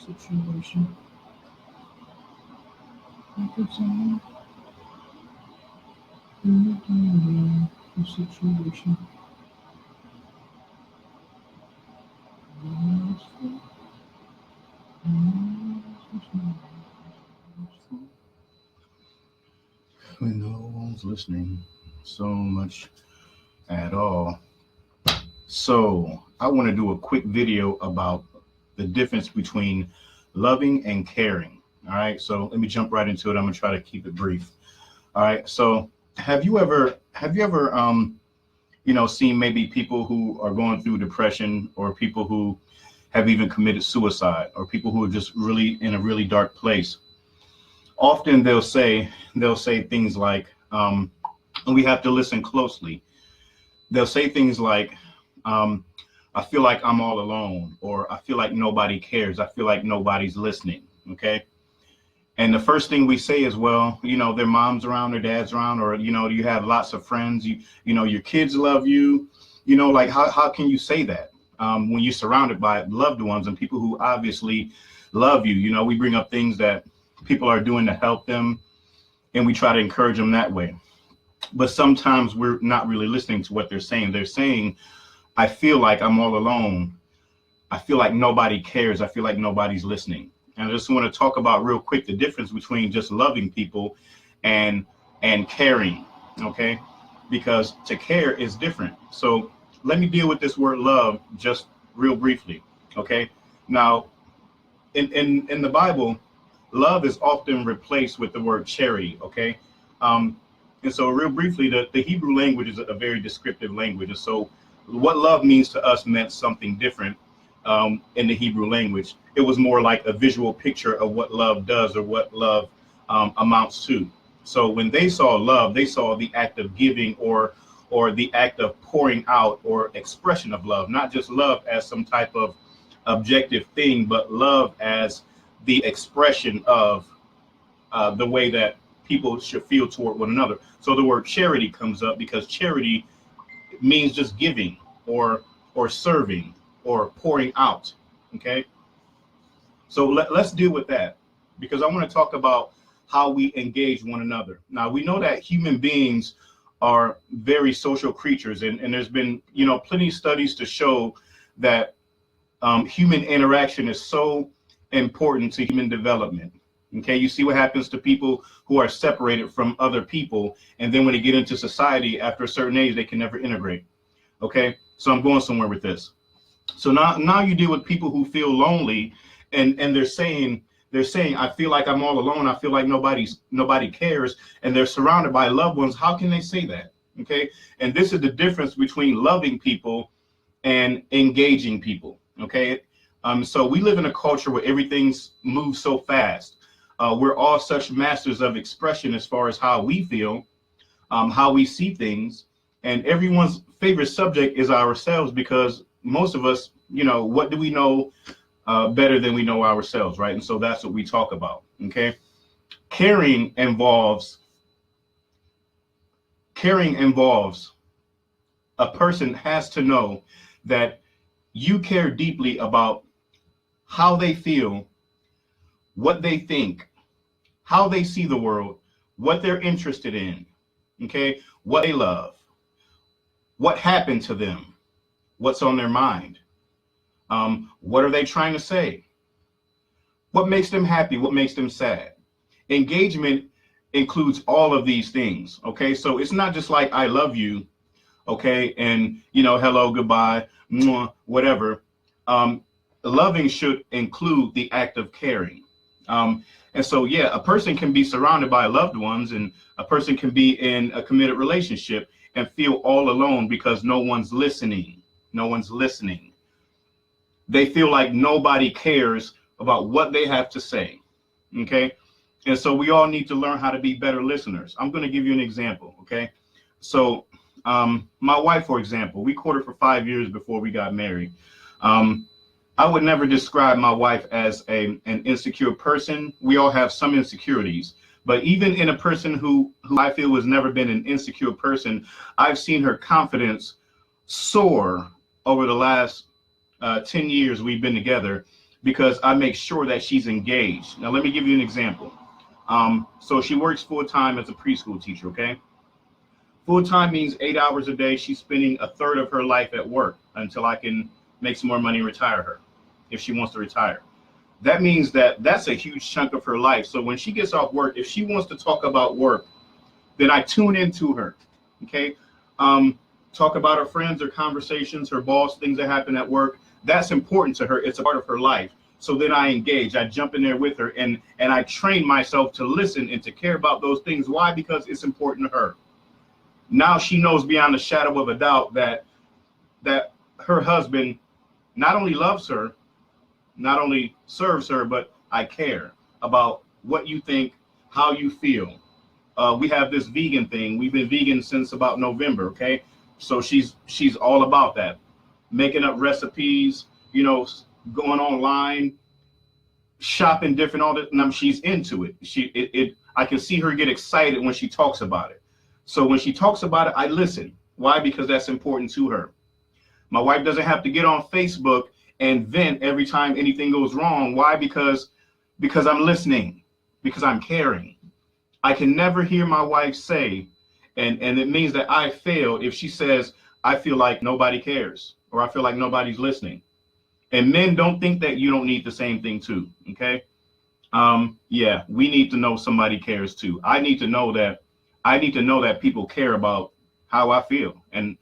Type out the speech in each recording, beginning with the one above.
situation. Think of someone in your timeline, the situation. Anyone else think? Anyone else listening? When no one's listening so much at all. So I want to do a quick video about the difference between loving and caring. All right. So let me jump right into it. I'm gonna try to keep it brief. All right. So have you ever seen maybe people who are going through depression, or people who have even committed suicide, or people who are just really in a really dark place? Often they'll say things like, and we have to listen closely. They'll say things like, um, I feel like I'm all alone, or I feel like nobody cares. I feel like nobody's listening. Okay. And the first thing we say is, well, their mom's around, their dad's around, or, you have lots of friends, your kids love you, like how can you say that when you're surrounded by loved ones and people who obviously love you? We bring up things that people are doing to help them, and we try to encourage them that way. But sometimes we're not really listening to what they're saying. They're saying, I feel like I'm all alone. I feel like nobody cares. I feel like nobody's listening. And I just want to talk about real quick the difference between just loving people and caring, okay? Because to care is different. So let me deal with this word love just real briefly, okay? Now, in the Bible, love is often replaced with the word charity, okay? And so real briefly, the Hebrew language is a very descriptive language. And so what love means to us meant something different in the Hebrew language. It was more like a visual picture of what love does, or what love amounts to. So when they saw love, they saw the act of giving, or the act of pouring out, or expression of love, not just love as some type of objective thing, but love as the expression of the way that people should feel toward one another. So the word charity comes up because charity means just giving, or serving, or pouring out. Okay. So let's deal with that, because I want to talk about how we engage one another. Now, we know that human beings are very social creatures, and there's been, plenty of studies to show that human interaction is so important to human development. Okay, you see what happens to people who are separated from other people, and then when they get into society after a certain age, they can never integrate. Okay, so I'm going somewhere with this. So now you deal with people who feel lonely, and they're saying I feel like I'm all alone. I feel like nobody cares, and they're surrounded by loved ones. How can they say that? Okay, and this is the difference between loving people and engaging people. Okay, so we live in a culture where everything's moves so fast. We're all such masters of expression as far as how we feel, how we see things, and everyone's favorite subject is ourselves, because most of us, what do we know better than we know ourselves, right? And so that's what we talk about. Okay, caring involves caring involves a person has to know that you care deeply about how they feel, what they think, how they see the world, what they're interested in, okay, what they love, what happened to them, what's on their mind, what are they trying to say, what makes them happy, what makes them sad. Engagement includes all of these things, okay? So it's not just like I love you, okay, and hello, goodbye, mwah, whatever. Loving should include the act of caring. And so, yeah, a person can be surrounded by loved ones, and a person can be in a committed relationship and feel all alone because no one's listening. No one's listening. They feel like nobody cares about what they have to say. Okay. And so we all need to learn how to be better listeners. I'm going to give you an example. Okay. So my wife, for example, we courted for 5 years before we got married. I would never describe my wife as an insecure person. We all have some insecurities, but even in a person who I feel has never been an insecure person, I've seen her confidence soar over the last 10 years we've been together, because I make sure that she's engaged. Now, let me give you an example. So she works full time as a preschool teacher, okay? Full time means 8 hours a day. She's spending a third of her life at work until I can make some more money and retire her, if she wants to retire. That means that that's a huge chunk of her life. So when she gets off work, if she wants to talk about work, then I tune into her, okay? Talk about her friends, her conversations, her boss, things that happen at work. That's important to her. It's a part of her life. So then I engage. I jump in there with her, and I train myself to listen and to care about those things. Why? Because it's important to her. Now she knows beyond a shadow of a doubt that her husband not only loves her, not only serves her, but I care about what you think, how you feel. We have this vegan thing. We've been vegan since about November, okay? So she's all about that. Making up recipes, going online, shopping different, all that. And she's into it. I can see her get excited when she talks about it. So when she talks about it, I listen. Why? Because that's important to her. My wife doesn't have to get on Facebook and vent every time anything goes wrong. Why? Because I'm listening, because I'm caring. I can never hear my wife say, and it means that I failed if she says, I feel like nobody cares, or I feel like nobody's listening. And men, don't think that you don't need the same thing too, okay? Yeah, we need to know somebody cares too. I need to know that people care about how I feel, and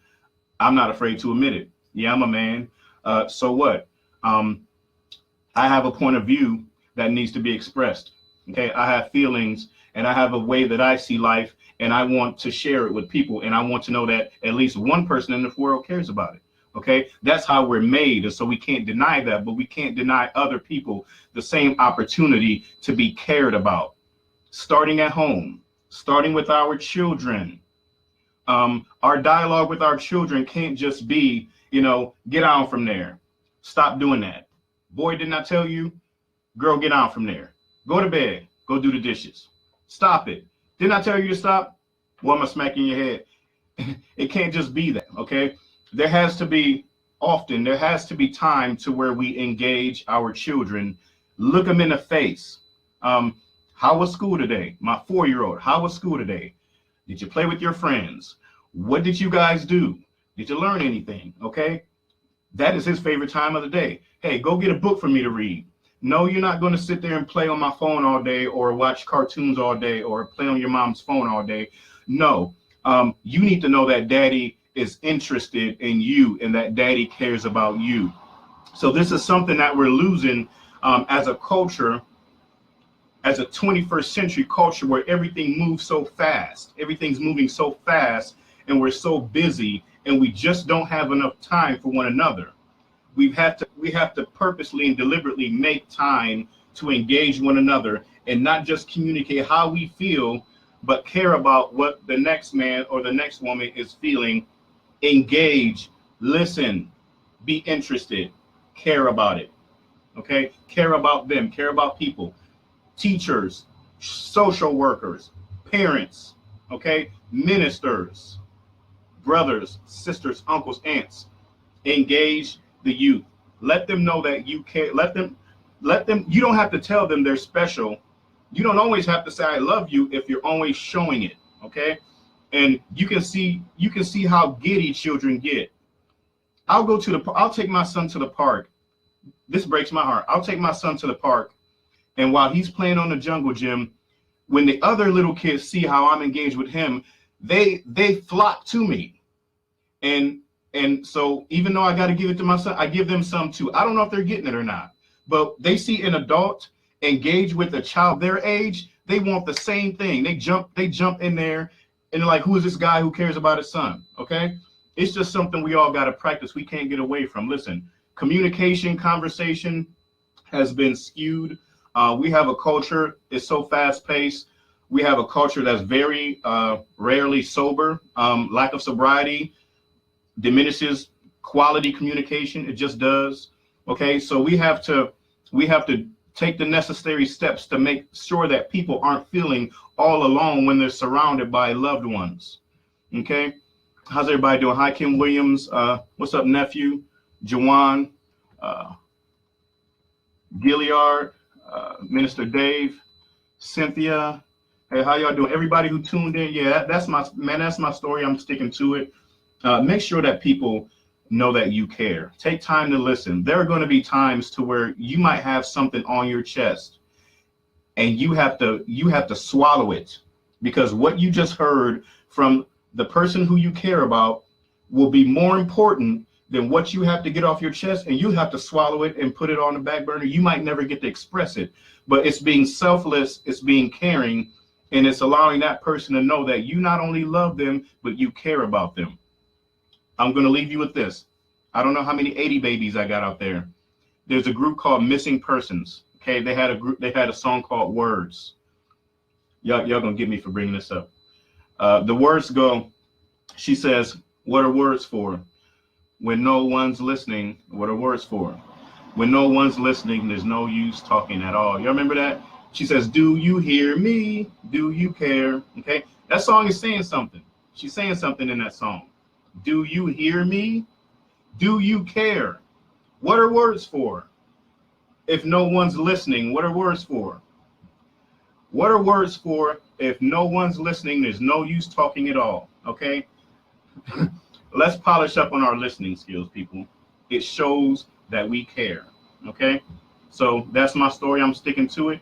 I'm not afraid to admit it. Yeah, I'm a man. So what? I have a point of view that needs to be expressed. Okay, I have feelings, and I have a way that I see life, and I want to share it with people, and I want to know that at least one person in the world cares about it. Okay, that's how we're made, and so we can't deny that, but we can't deny other people the same opportunity to be cared about. Starting at home, starting with our children. Our dialogue with our children can't just be, get on from there. Stop doing that. Boy, didn't I tell you? Girl, get on from there. Go to bed. Go do the dishes. Stop it. Didn't I tell you to stop? Well, I'm going to smack you in your head. It can't just be that, okay? There has to be time to where we engage our children, look them in the face. How was school today? My 4-year-old, how was school today? Did you play with your friends? What did you guys do? Did you learn anything? Okay. That is his favorite time of the day. Hey, go get a book for me to read. No, you're not going to sit there and play on my phone all day, or watch cartoons all day, or play on your mom's phone all day. No, you need to know that daddy is interested in you and that daddy cares about you. So this is something that we're losing as a culture, as a 21st century culture, where everything moves so fast. Everything's moving so fast, and we're so busy, and we just don't have enough time for one another. We have to purposely and deliberately make time to engage one another, and not just communicate how we feel, but care about what the next man or the next woman is feeling. Engage, listen, be interested, care about it. Okay? Care about them, care about people. Teachers, social workers, parents, okay? Ministers, brothers, sisters, uncles, aunts. Engage the youth. Let them know that you care. Let them, you don't have to tell them they're special. You don't always have to say I love you if you're always showing it, okay? And you can see how giddy children get. I'll take my son to the park. This breaks my heart. I'll take my son to the park, and while he's playing on the jungle gym, when the other little kids see how I'm engaged with him, they flock to me. And so even though I got to give it to my son, I give them some too. I don't know if they're getting it or not, but they see an adult engage with a child their age, they want the same thing. They jump in there, and they're like, who is this guy who cares about his son? Okay? It's just something we all got to practice. We can't get away from. Listen, communication, conversation has been skewed. We have a culture, it's so fast paced. We have a culture that's very rarely sober. Lack of sobriety diminishes quality communication. It just does. Okay, so we have to take the necessary steps to make sure that people aren't feeling all alone when they're surrounded by loved ones. Okay, how's everybody doing? Hi, Kim Williams. What's up, nephew? Jawan, Gilliard, Minister Dave, Cynthia. Hey, how y'all doing? Everybody who tuned in, yeah, that's my man. That's my story. I'm sticking to it. Make sure that people know that you care. Take time to listen. There are going to be times to where you might have something on your chest, and you have to swallow it, because what you just heard from the person who you care about will be more important than what you have to get off your chest, and you have to swallow it and put it on the back burner. You might never get to express it, but it's being selfless, it's being caring, and it's allowing that person to know that you not only love them, but you care about them. I'm going to leave you with this. I don't know how many 80 babies I got out there. There's a group called Missing Persons. Okay, they had a song called Words. Y'all gonna get me for bringing this up. The words go, she says, what are words for? When no one's listening, what are words for? When no one's listening, there's no use talking at all. You remember that? She says, do you hear me? Do you care? Okay, that song is saying something. She's saying something in that song. Do you hear me? Do you care? What are words for? If no one's listening, what are words for? What are words for? If no one's listening, there's no use talking at all. Okay? Let's polish up on our listening skills, people. It shows that we care. Okay? So that's my story. I'm sticking to it.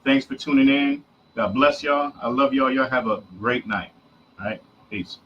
Thanks for tuning in. God bless y'all. I love y'all. Y'all have a great night. All right? Peace.